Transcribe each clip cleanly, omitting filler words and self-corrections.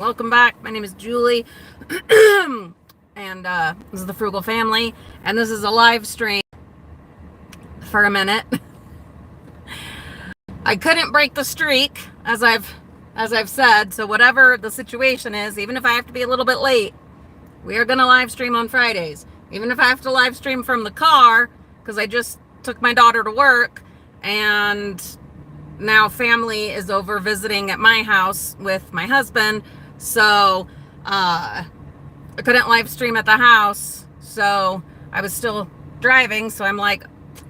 Welcome back. My name is Julie, and this is the Frugal Family, and this is a live stream for a minute. I couldn't break the streak, as I've said, so whatever the situation is, even if I have to be a little bit late, we are going to live stream on Fridays. Even if I have to live stream from the car, because I just took my daughter to work, and now family is over visiting at my house with my husband. So I couldn't live stream at the house, so I was still driving. So I'm like,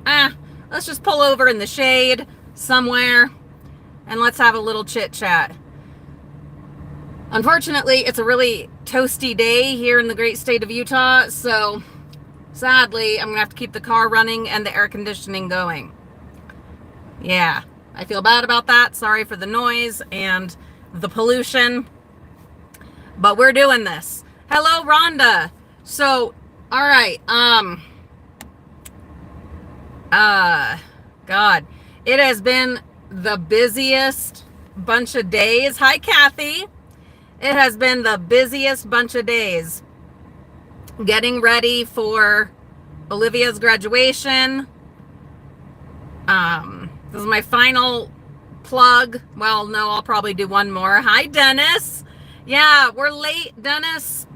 let's just pull over in the shade somewhere and let's have a little chit chat. Unfortunately, it's a really toasty day here in the great state of Utah, so sadly I'm gonna have to keep the car running and the air conditioning going. Yeah, I feel bad about that. Sorry for the noise and the pollution, but we're doing this. Hello, Rhonda. So, all right. God, it has been the busiest bunch of days. Hi, Kathy. It has been the busiest bunch of days getting ready for Olivia's graduation. This is my final plug. Well, no, I'll probably do one more. Hi, Dennis. Yeah, we're late, Dennis,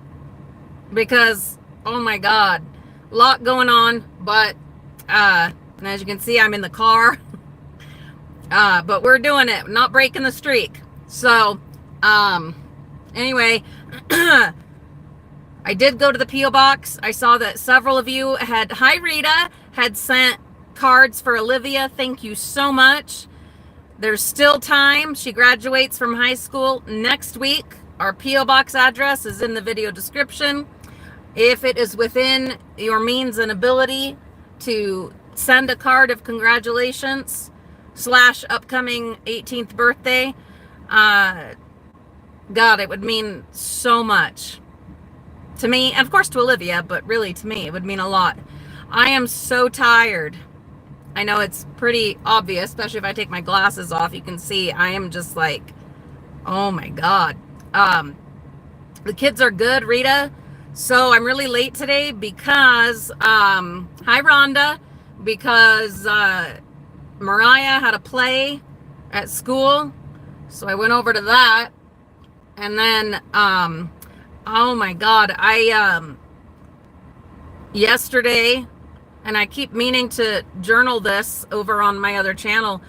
because, oh my God, a lot going on, but, and as you can see, I'm in the car, but we're doing it, not breaking the streak. So, anyway, I did go to the P.O. box. I saw that several of you hi Rita, had sent cards for Olivia. Thank you so much. There's still time. She graduates from high school next week. Our P.O. box address is in the video description. If it is within your means and ability to send a card of congratulations / upcoming 18th birthday, God, it would mean so much to me, and of course to Olivia, but really to me, it would mean a lot. I am so tired. I know it's pretty obvious, especially if I take my glasses off. You can see I am just like, oh my God. The kids are good, Rita. So I'm really late today because, hi Rhonda, because Mariah had a play at school. So I went over to that. And then, oh my God, yesterday, and I keep meaning to journal this over on my other channel,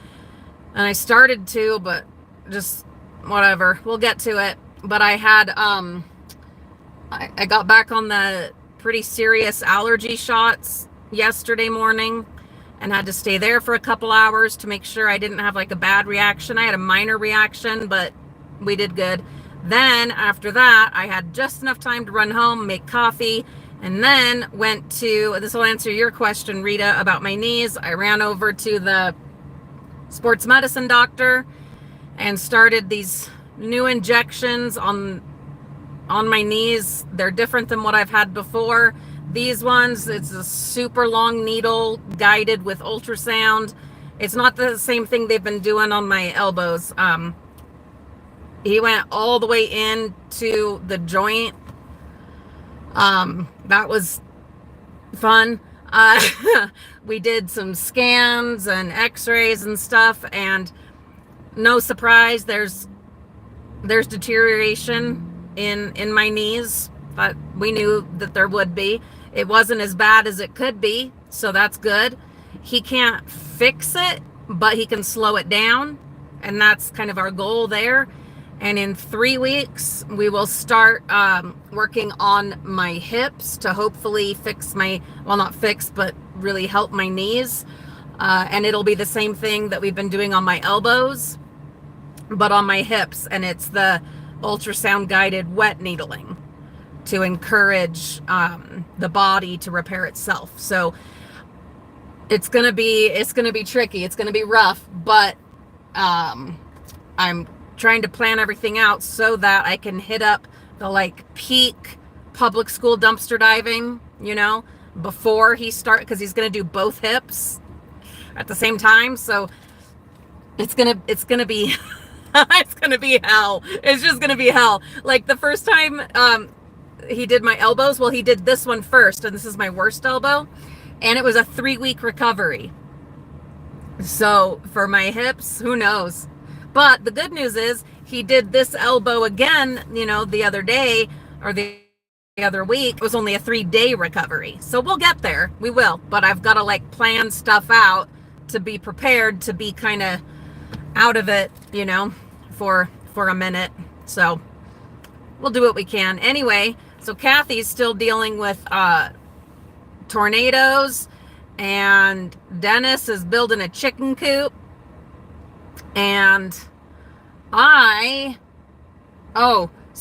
and I started to, but just whatever, we'll get to it. But I had, I got back on the pretty serious allergy shots yesterday morning and had to stay there for a couple hours to make sure I didn't have like a bad reaction. I had a minor reaction, but we did good. Then after that, I had just enough time to run home, make coffee, and then went to, this will answer your question, Rita, about my knees. I ran over to the sports medicine doctor and started these new injections on my knees. They're different than what I've had before. These ones, it's a super long needle guided with ultrasound. It's not the same thing they've been doing on my elbows. He went all the way into the joint. That was fun. We did some scans and x-rays and stuff, and no surprise, there's deterioration in my knees, but we knew that there would be. It wasn't as bad as it could be, so that's good. He can't fix it, but he can slow it down, and that's kind of our goal there. And in 3 weeks, we will start working on my hips to hopefully fix my, well, not fix, but really help my knees. And it'll be the same thing that we've been doing on my elbows, but on my hips. And it's the ultrasound guided wet needling to encourage the body to repair itself. So it's gonna be tricky. It's gonna be rough, but I'm trying to plan everything out so that I can hit up the like peak public school dumpster diving, before he because he's gonna do both hips at the same time. So it's gonna be It's gonna be hell. It's just gonna be hell. Like the first time he did my elbows, well, he did this one first, and this is my worst elbow, and it was a 3-week recovery. So for my hips, who knows? But the good news is he did this elbow again, the other day or the other week. It was only a 3-day recovery. So we'll get there. We will. But I've got to like plan stuff out to be prepared to be kind of out of it, for a minute. So we'll do what we can. Anyway, so Kathy's still dealing with tornadoes, and Dennis is building a chicken coop, and so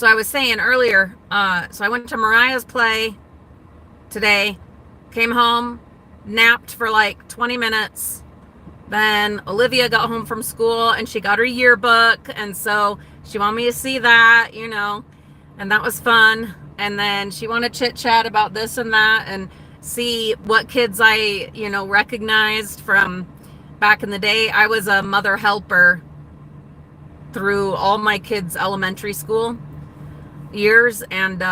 I was saying earlier, so I went to Mariah's play today, came home, napped for like 20 minutes. Then Olivia got home from school and she got her yearbook, and so she wanted me to see that, and that was fun. And then she wanted to chit chat about this and that and see what kids I, recognized from back in the day. I was a mother helper through all my kids' elementary school years, and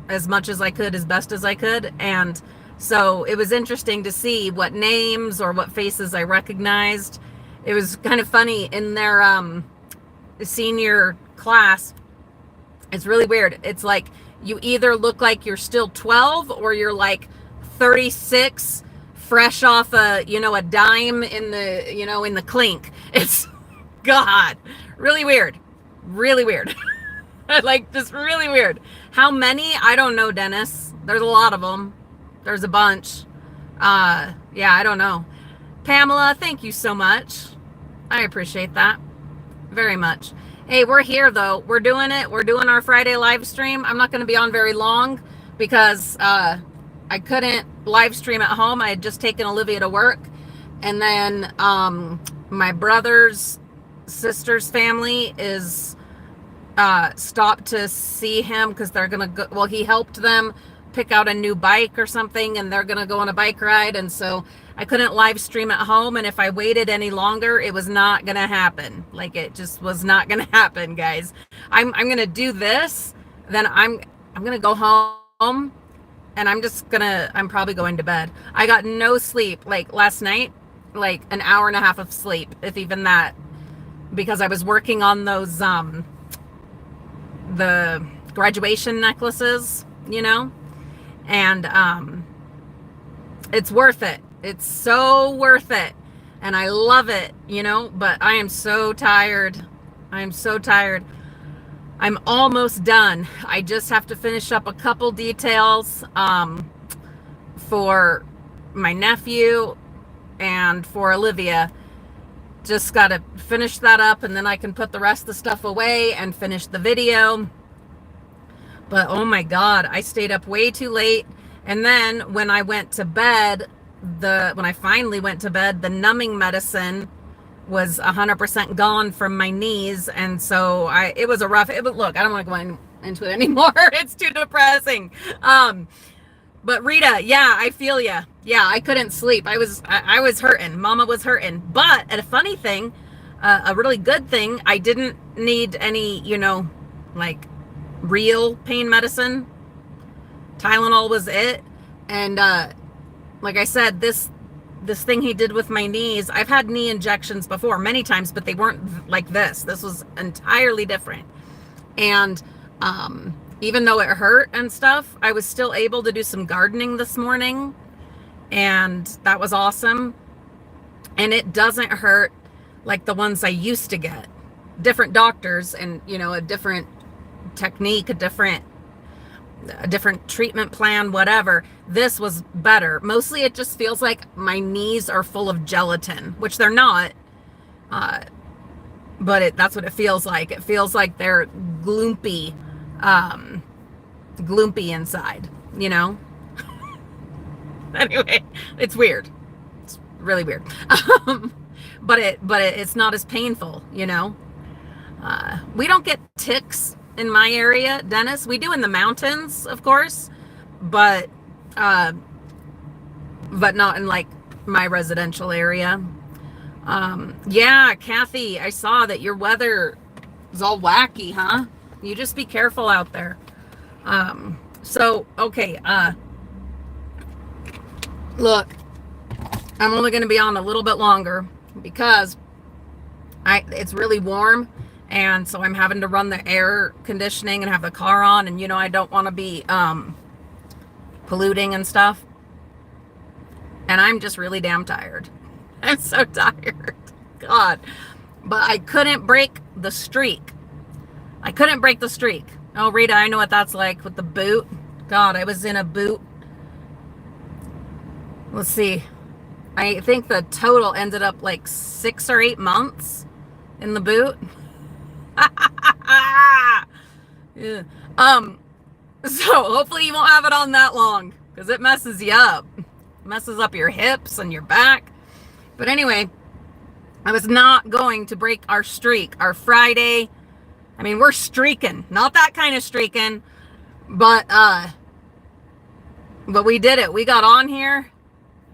as much as I could, as best as I could. And so it was interesting to see what names or what faces I recognized. It was kind of funny in their senior class. It's really weird. It's like you either look like you're still 12 or you're like 36, fresh off a dime in the clink. It's God, really weird. Like, just really weird. How many? I don't know, Dennis. There's a lot of them. There's a bunch. Yeah, I don't know. Pamela, thank you so much. I appreciate that very much. Hey, we're here though. We're doing it. We're doing our Friday live stream. I'm not going to be on very long because I couldn't live stream at home. I had just taken Olivia to work, and then my brother's sister's family is stopped to see him because they're gonna go. Well, he helped them pick out a new bike or something, and they're gonna go on a bike ride, and so I couldn't live stream at home. And if I waited any longer, it was not gonna happen. Like, it just was not gonna happen, guys. I'm gonna do this, then I'm gonna go home, and I'm probably going to bed. I got no sleep like last night, like an hour and a half of sleep, if even that, because I was working on those the graduation necklaces, and it's worth it. It's so worth it, and I love it, but I am so tired. I'm almost done. I just have to finish up a couple details for my nephew and for Olivia. Just got to finish that up, and then I can put the rest of the stuff away and finish the video. But oh my God, I stayed up way too late. And then when I went to bed, when I finally went to bed, the numbing medicine was 100% gone from my knees. And so it was a rough, look, I don't want to go into it anymore. It's too depressing. But Rita, yeah, I feel ya. Yeah, I couldn't sleep. I was hurting. Mama was hurting. But a funny thing, a really good thing, I didn't need any, like real pain medicine. Tylenol was it. And like I said, this thing he did with my knees, I've had knee injections before many times, but they weren't like this. This was entirely different. And even though it hurt and stuff, I was still able to do some gardening this morning, and that was awesome. And it doesn't hurt like the ones I used to get. Different doctors and, a different technique, a different treatment plan, whatever. This was better. Mostly it just feels like my knees are full of gelatin, which they're not. But that's what it feels like. It feels like they're gloopy inside, Anyway, it's weird. It's really weird. But it's not as painful, We don't get ticks in my area, Dennis. We do in the mountains, of course, but not in like my residential area. Yeah, Kathy, I saw that your weather It's all wacky, huh? You just be careful out there. So, okay, look, I'm only going to be on a little bit longer because it's really warm, and so I'm having to run the air conditioning and have the car on, and I don't want to be polluting and stuff. And I'm just really damn tired. I'm so tired. God. But I couldn't break the streak. Oh, Rita, I know what that's like with the boot. God, I was in a boot. Let's see. I think the total ended up like 6 or 8 months in the boot. Yeah. So hopefully you won't have it on that long, because it messes you up. It messes up your hips and your back. But anyway, I was not going to break our streak, our Friday. I mean, we're streaking, not that kind of streaking, but we did it. We got on here,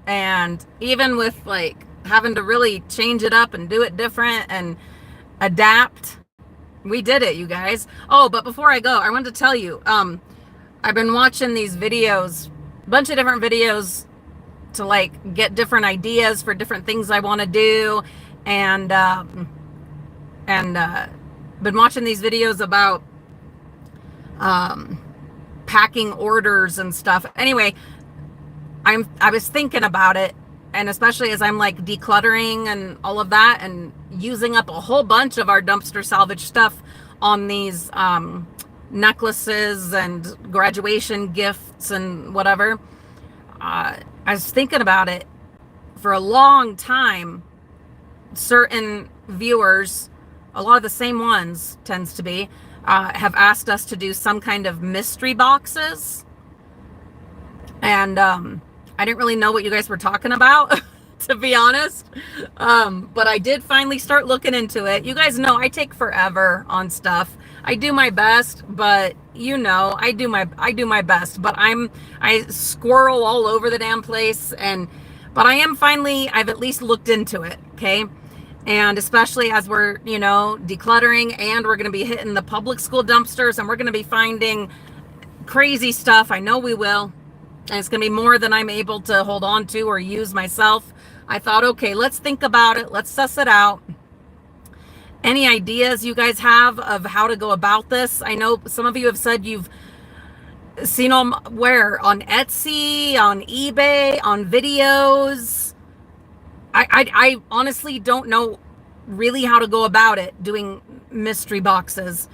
and even with like having to really change it up and do it different and adapt, we did it, you guys. Oh, but before I go, I wanted to tell you, I've been watching these videos, a bunch of different videos to like get different ideas for different things I want to do, and been watching these videos about packing orders and stuff. Anyway, I was thinking about it, and especially as I'm like decluttering and all of that and using up a whole bunch of our dumpster salvage stuff on these necklaces and graduation gifts and whatever. I was thinking about it for a long time. Certain viewers, a lot of the same ones tends to be, have asked us to do some kind of mystery boxes. And I didn't really know what you guys were talking about, to be honest. But I did finally start looking into it. You guys know I take forever on stuff. I do my best, but I do my best, but I squirrel all over the damn place. But I've at least looked into it. Okay. And especially as we're, decluttering, and we're going to be hitting the public school dumpsters, and we're going to be finding crazy stuff. I know we will. And it's going to be more than I'm able to hold on to or use myself. I thought, okay, let's think about it. Let's suss it out. Any ideas you guys have of how to go about this? I know some of you have said you've seen them where? On Etsy, on eBay, on videos. I honestly don't know really how to go about it, doing mystery boxes.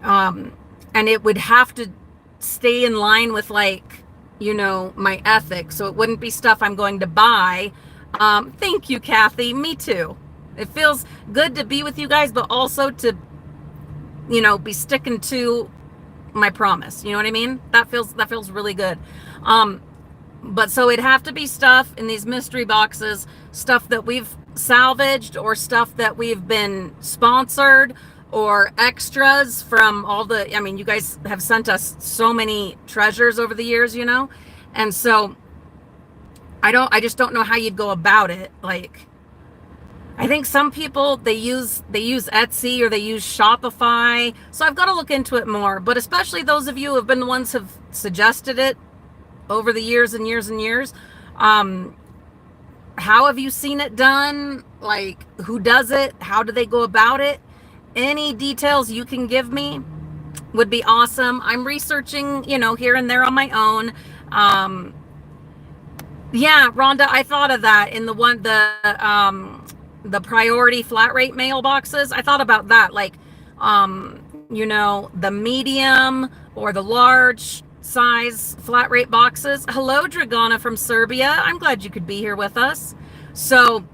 And it would have to stay in line with my ethics. So it wouldn't be stuff I'm going to buy. Thank you, Kathy. Me too. It feels good to be with you guys, but also to, be sticking to my promise. You know what I mean? That feels really good. But so it'd have to be stuff in these mystery boxes, stuff that we've salvaged, or stuff that we've been sponsored, or extras from you guys have sent us so many treasures over the years, and so I just don't know how you'd go about it. Like, I think some people, they use Etsy, or they use Shopify. So I've got to look into it more, but especially those of you who have been the ones who have suggested it over the years and years and years. How have you seen it done? Like, who does it? How do they go about it? Any details you can give me would be awesome. I'm researching, here and there on my own. Yeah, Rhonda, I thought of that in the the priority flat rate mailboxes. I thought about that, like, the medium or the large size flat rate boxes. Hello, Dragana from Serbia. I'm glad you could be here with us. So,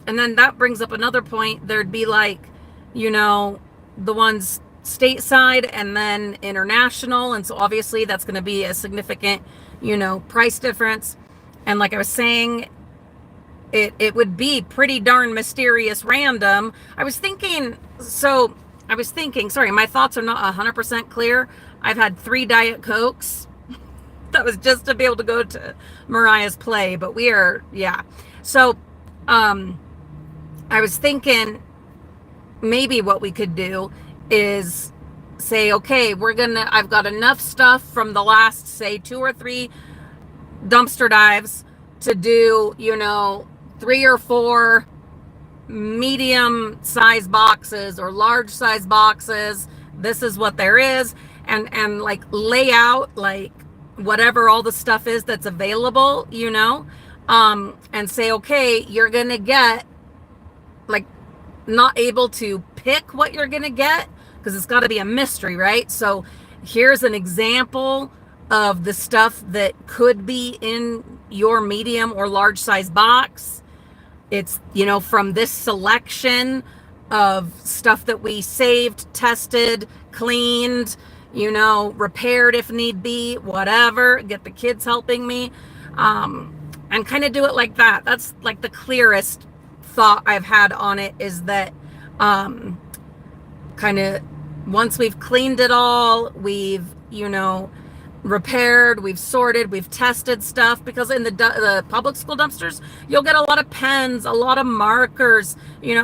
and then that brings up another point. There'd be the ones stateside and then international. And so obviously that's going to be a significant, price difference. And like I was saying, it would be pretty darn mysterious random. I was thinking, sorry, my thoughts are not 100% clear. I've had 3 Diet Cokes. That was just to be able to go to Mariah's play, but yeah. So, I was thinking maybe what we could do is say, okay, I've got enough stuff from the last, say, 2 or 3 dumpster dives to do, 3 or 4 medium size boxes or large size boxes. This is what there is. And like lay out like whatever all the stuff is that's available, and say, okay, you're going to get, like, not able to pick what you're going to get because it's got to be a mystery, right? So here's an example of the stuff that could be in your medium or large size box. It's, from this selection of stuff that we saved, tested, cleaned, repaired if need be, whatever, get the kids helping me, and kind of do it like that. That's like the clearest thought I've had on it, is that kind of once we've cleaned it all, we've, repaired, we've sorted, we've tested stuff, because in the public school dumpsters, you'll get a lot of pens, a lot of markers,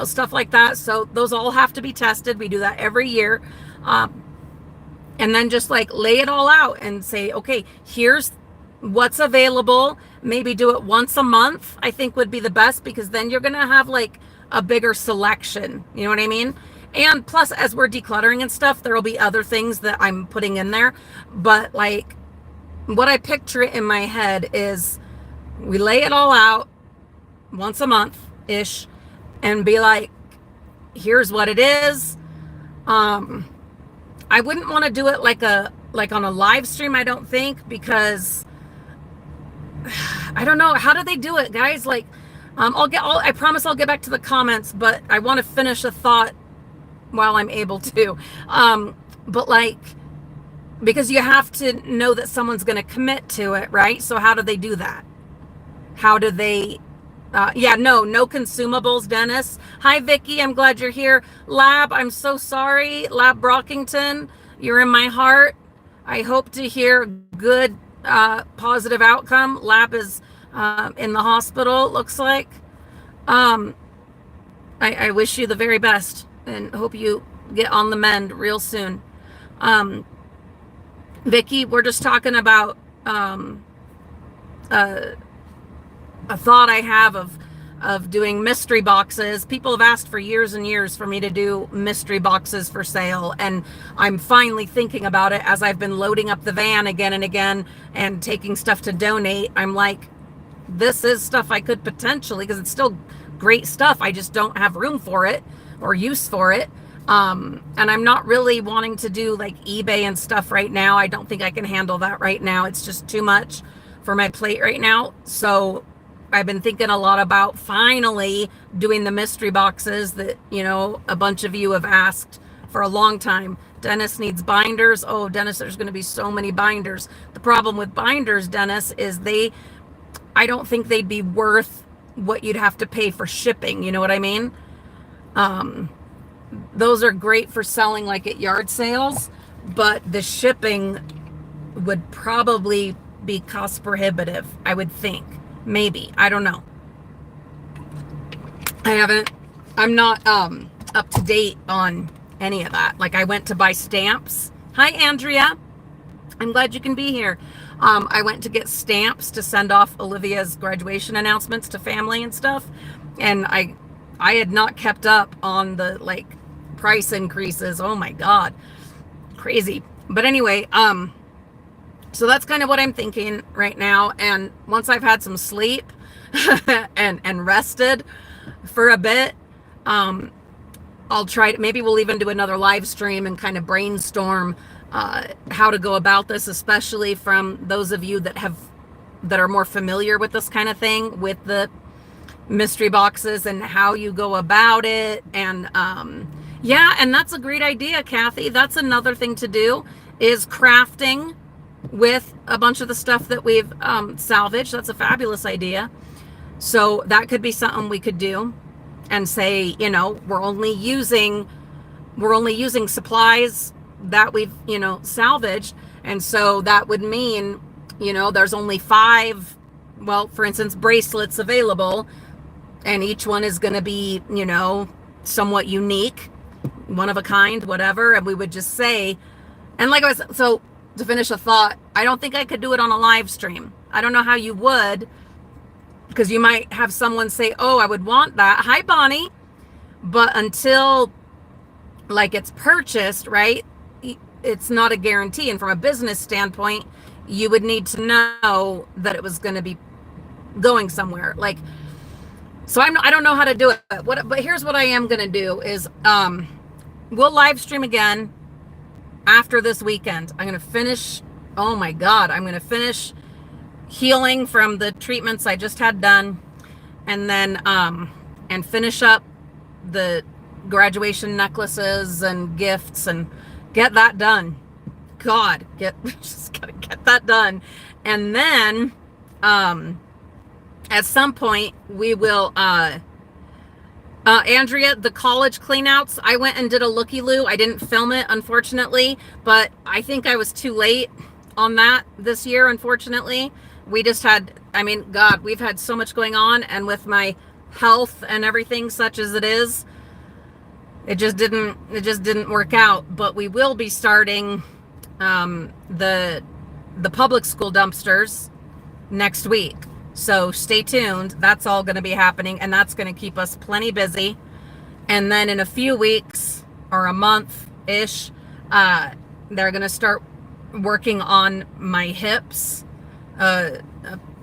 stuff like that. So those all have to be tested. We do that every year. And then just like lay it all out and say, okay, here's what's available. Maybe do it once a month, I think would be the best, because then you're going to have like a bigger selection. You know what I mean? And plus, as we're decluttering and stuff, there will be other things that I'm putting in there. But like what I picture it in my head is we lay it all out once a month ish and be like, here's what it is. I wouldn't want to do it like on a live stream, I don't think, because I don't know. How do they do it, guys? Like, I promise I'll get back to the comments, but I want to finish a thought while I'm able to. But like, because you have to know that someone's going to commit to it, right? So how do they do that? How do they, no consumables, Dennis. Hi, Vicky. I'm glad you're here. Lab, I'm so sorry. Lab Brockington, you're in my heart. I hope to hear good, positive outcome. Lab is in the hospital, it looks like. I wish you the very best and hope you get on the mend real soon. Vicky, we're just talking about a thought I have of doing mystery boxes. People have asked for years and years for me to do mystery boxes for sale, and I'm finally thinking about it as I've been loading up the van again and again and taking stuff to donate. I'm like, this is stuff I could potentially, because it's still great stuff, I just don't have room for it or use for it. And I'm not really wanting to do like eBay and stuff right now. I don't think I can handle that right now. It's just too much for my plate right now. So I've been thinking a lot about finally doing the mystery boxes that, a bunch of you have asked for a long time. Dennis needs binders. Oh, Dennis, there's going to be so many binders. The problem with binders, Dennis, is I don't think they'd be worth what you'd have to pay for shipping. You know what I mean? Those are great for selling like at yard sales, but the shipping would probably be cost prohibitive, I would think. Maybe. I don't know. I'm not up to date on any of that. Like, I went to buy stamps. Hi, Andrea. I'm glad you can be here. I went to get stamps to send off Olivia's graduation announcements to family and stuff. And I had not kept up on the like price increases. Oh my God. Crazy. But anyway, so that's kind of what I'm thinking right now. And once I've had some sleep and rested for a bit, I'll try to, maybe we'll even do another live stream and kind of brainstorm how to go about this, especially from those of you that are more familiar with this kind of thing, with the mystery boxes and how you go about it. And and that's a great idea, Kathy. That's another thing to do, is crafting with a bunch of the stuff that we've salvaged. That's a fabulous idea. So that could be something we could do, and say, we're only using supplies that we've salvaged. And so that would mean there's only 5, well, for instance, bracelets available, and each one is going to be somewhat unique. one of a kind, whatever. And we would just say, and like I was, so to finish a thought, I don't think I could do it on a live stream. I don't know how you would, because you might have someone say, oh, I would want that. Hi, Bonnie. But until like it's purchased, right? It's not a guarantee. And from a business standpoint, you would need to know that it was going to be going somewhere. Like, so I don't know how to do it. But here's what I am going to do is, we'll live stream again after this weekend. I'm going to finish. Oh my God. I'm going to finish healing from the treatments I just had done. And then, and finish up the graduation necklaces and gifts and get that done. God, just gotta get that done. And then at some point we will Andrea, the college cleanouts, I went and did a looky-loo. I didn't film it, unfortunately, but I think I was too late on that this year, unfortunately. We just had, I mean, God, we've had so much going on, and with my health and everything such as it is, it just didn't work out. But we will be starting the public school dumpsters next week, so stay tuned. That's all going to be happening, and that's going to keep us plenty busy. And then in a few weeks or a month ish, they're going to start working on my hips, a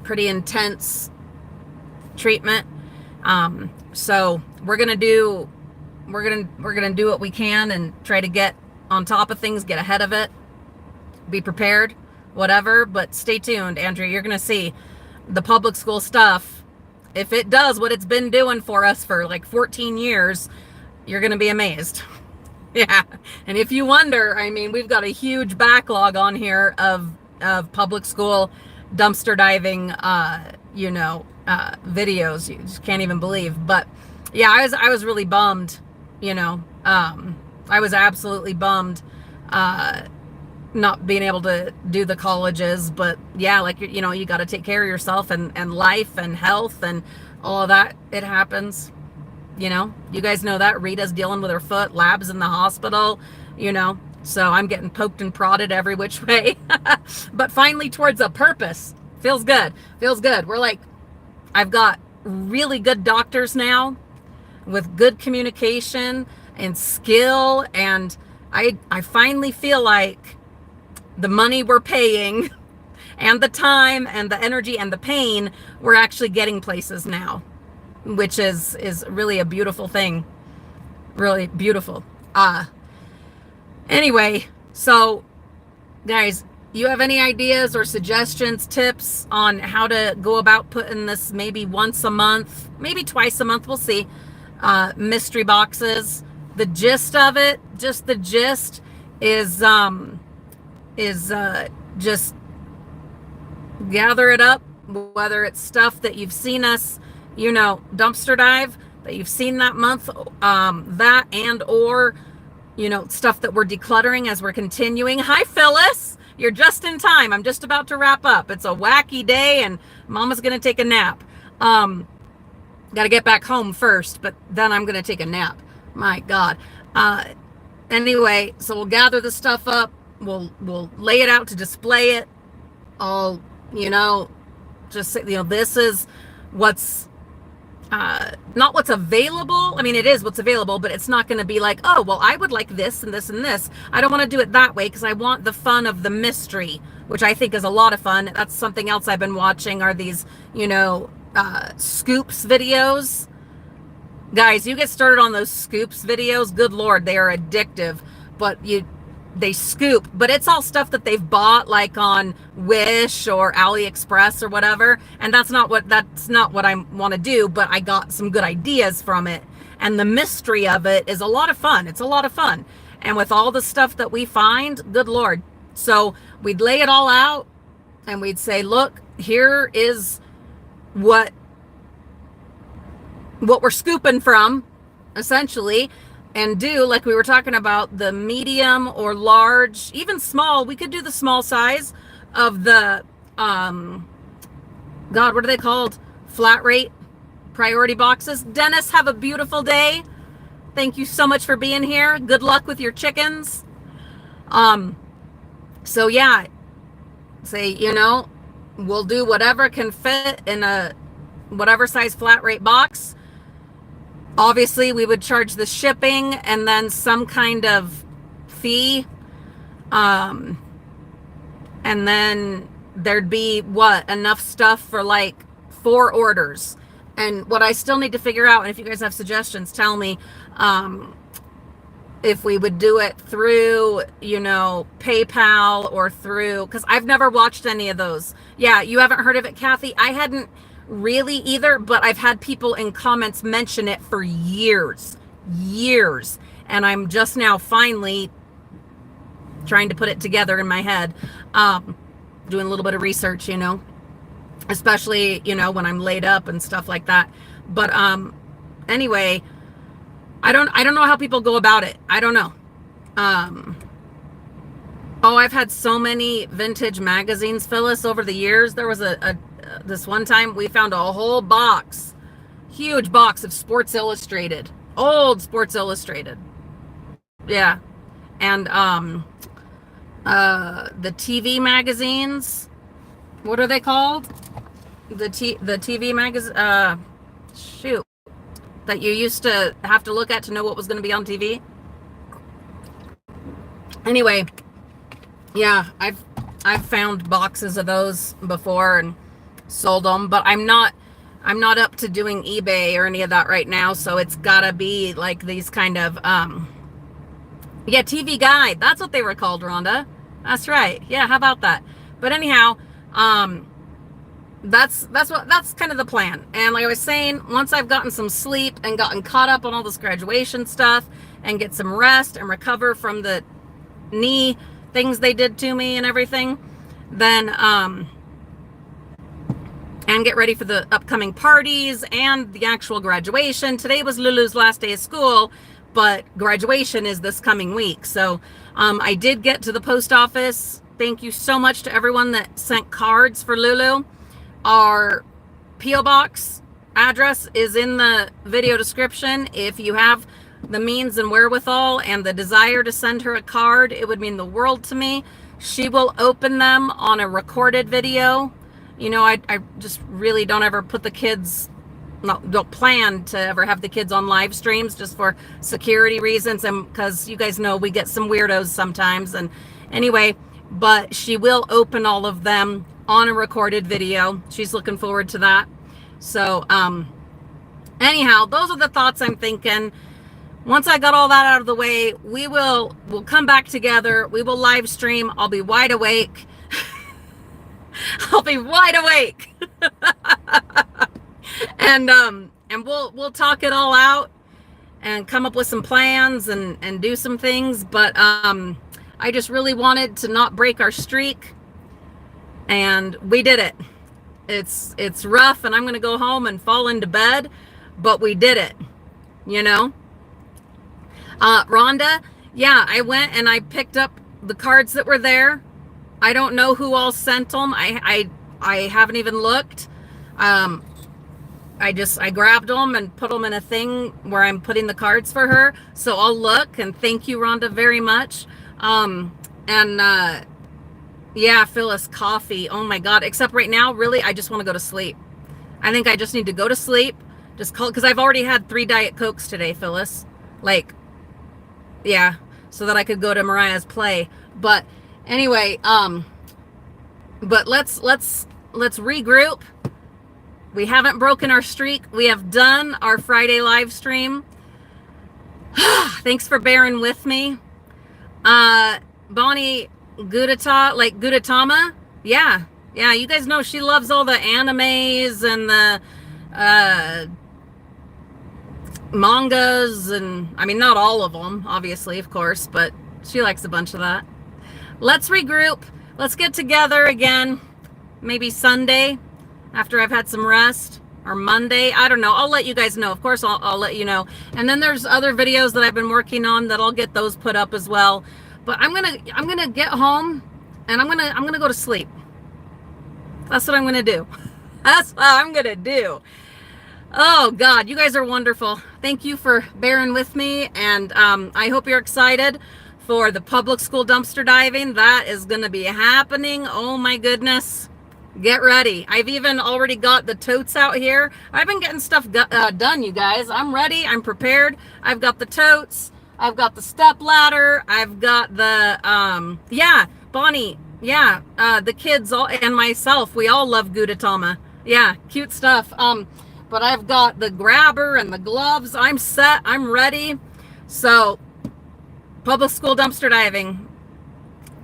pretty intense treatment. So we're going to do what we can and try to get on top of things, get ahead of it, be prepared, whatever. But stay tuned, Andrea. You're going to see the public school stuff. If it does what it's been doing for us for like 14 years, you're going to be amazed. Yeah. And if you wonder, I mean, we've got a huge backlog on here of public school dumpster diving, videos. You just can't even believe. But yeah, I was really bummed, I was absolutely bummed, not being able to do the colleges. But yeah, like, you got to take care of yourself and life and health and all of that. It happens. You guys know that Rita's dealing with her foot, Lab's in the hospital, so I'm getting poked and prodded every which way, but finally towards a purpose. Feels good. We're like, I've got really good doctors now with good communication and skill. And I finally feel like the money we're paying and the time and the energy and the pain, we're actually getting places now, which is really a beautiful thing. Really beautiful. Anyway, so guys, you have any ideas or suggestions, tips on how to go about putting this maybe once a month, maybe twice a month, we'll see, mystery boxes? The gist of it, just the gist is just gather it up, whether it's stuff that you've seen us, dumpster dive, that you've seen that month, that and or, stuff that we're decluttering as we're continuing. Hi, Phyllis. You're just in time. I'm just about to wrap up. It's a wacky day and Mama's going to take a nap. Got to get back home first, but then I'm going to take a nap. My God. Anyway, so we'll gather the stuff up. We'll lay it out to display it. I'll, just say, this is what's, not what's available. I mean, it is what's available, but it's not going to be like, oh, well, I would like this and this and this. I don't want to do it that way because I want the fun of the mystery, which I think is a lot of fun. That's something else I've been watching, are these, scoops videos. Guys, you get started on those scoops videos, good Lord, they are addictive. But they scoop, but it's all stuff that they've bought like on Wish or AliExpress or whatever, and that's not what I want to do. But I got some good ideas from it, and the mystery of it is a lot of fun. It's a lot of fun. And with all the stuff that we find, good Lord. So we'd lay it all out and we'd say, look, here is what we're scooping from, essentially. And do, like we were talking about, the medium or large, even small. We could do the small size of the, God, what are they called? Flat rate priority boxes. Dennis, have a beautiful day. Thank you so much for being here. Good luck with your chickens. So yeah, say, we'll do whatever can fit in a whatever size flat rate box. Obviously, we would charge the shipping and then some kind of fee. And then there'd be enough stuff for like 4 orders. And what I still need to figure out, and if you guys have suggestions, tell me, if we would do it through, PayPal or through, because I've never watched any of those. Yeah, you haven't heard of it, Kathy? I hadn't really either, but I've had people in comments mention it for years. And I'm just now finally trying to put it together in my head, doing a little bit of research, especially, when I'm laid up and stuff like that. But anyway, I don't know how people go about it. I don't know. I've had so many vintage magazines, Phyllis, over the years. There was this one time we found a whole box, huge box of Sports Illustrated, old Sports Illustrated. Yeah. And the TV magazines, what are they called? The TV magazine, shoot, that you used to have to look at to know what was going to be on TV. Anyway, yeah, I've found boxes of those before and sold them, but I'm not up to doing eBay or any of that right now, so it's gotta be like these kind of TV Guide. That's what they were called, Rhonda. That's right. Yeah, how about that? But anyhow, that's kind of the plan. And like I was saying, once I've gotten some sleep and gotten caught up on all this graduation stuff and get some rest and recover from the knee things they did to me and everything, then and get ready for the upcoming parties and the actual graduation. Today was Lulu's last day of school, but graduation is this coming week. So I did get to the post office. Thank you so much to everyone that sent cards for Lulu. Our P.O. Box address is in the video description. If you have the means and wherewithal and the desire to send her a card, it would mean the world to me. She will open them on a recorded video. I just really don't ever put the kids, don't plan to ever have the kids on live streams just for security reasons, and because you guys know we get some weirdos sometimes. And anyway, but she will open all of them on a recorded video. She's looking forward to that. So anyhow, those are the thoughts I'm thinking. Once I got all that out of the way, we'll come back together. We will live stream. I'll be wide awake. I'll be wide awake. And we'll talk it all out and come up with some plans and do some things. But I just really wanted to not break our streak, and we did it. It's rough, and I'm gonna go home and fall into bed, but we did it. Rhonda, yeah, I went and I picked up the cards that were there. I don't know who all sent them. I haven't even looked. I grabbed them and put them in a thing where I'm putting the cards for her. So I'll look, and thank you, Rhonda, very much. Yeah, Phyllis, coffee. Oh my God. Except right now, really, I just want to go to sleep. I think I just need to go to sleep. Because I've already had 3 Diet Cokes today, Phyllis. Yeah, so that I could go to Mariah's play. But anyway, but let's regroup. We haven't broken our streak. We have done our Friday live stream. Thanks for bearing with me. Bonnie Gudetama. Yeah, you guys know she loves all the animes and the mangas, and I mean, not all of them, obviously, of course, but she likes a bunch of that. Let's regroup. Let's get together again. Maybe Sunday after I've had some rest, or Monday. I don't know. I'll let you guys know. Of course, I'll let you know. And then there's other videos that I've been working on that I'll get those put up as well. But I'm gonna get home and I'm gonna go to sleep. That's what I'm gonna do. That's what I'm gonna do. Oh God, you guys are wonderful. Thank you for bearing with me, and I hope you're excited for the public school dumpster diving. That is going to be happening. Oh my goodness. Get ready. I've even already got the totes out here. I've been getting stuff done, you guys. I'm ready. I'm prepared. I've got the totes. I've got the step ladder. I've got the, yeah, Bonnie. Yeah, the kids all and myself. We all love Gudetama. Yeah, cute stuff. But I've got the grabber and the gloves. I'm set. I'm ready. So, public school dumpster diving.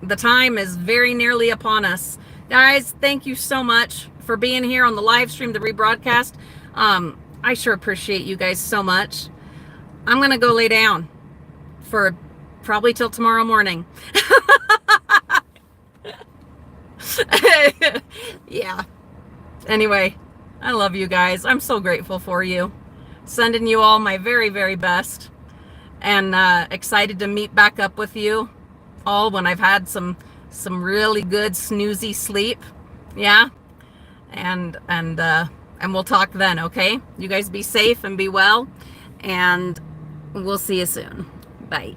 The time is very nearly upon us. Guys, thank you so much for being here on the live stream, the rebroadcast. I sure appreciate you guys so much. I'm going to go lay down for probably till tomorrow morning. Yeah. Anyway, I love you guys. I'm so grateful for you. Sending you all my very, very best. And excited to meet back up with you all when I've had some really good snoozy sleep. Yeah. And we'll talk then, okay? You guys be safe and be well. And we'll see you soon. Bye.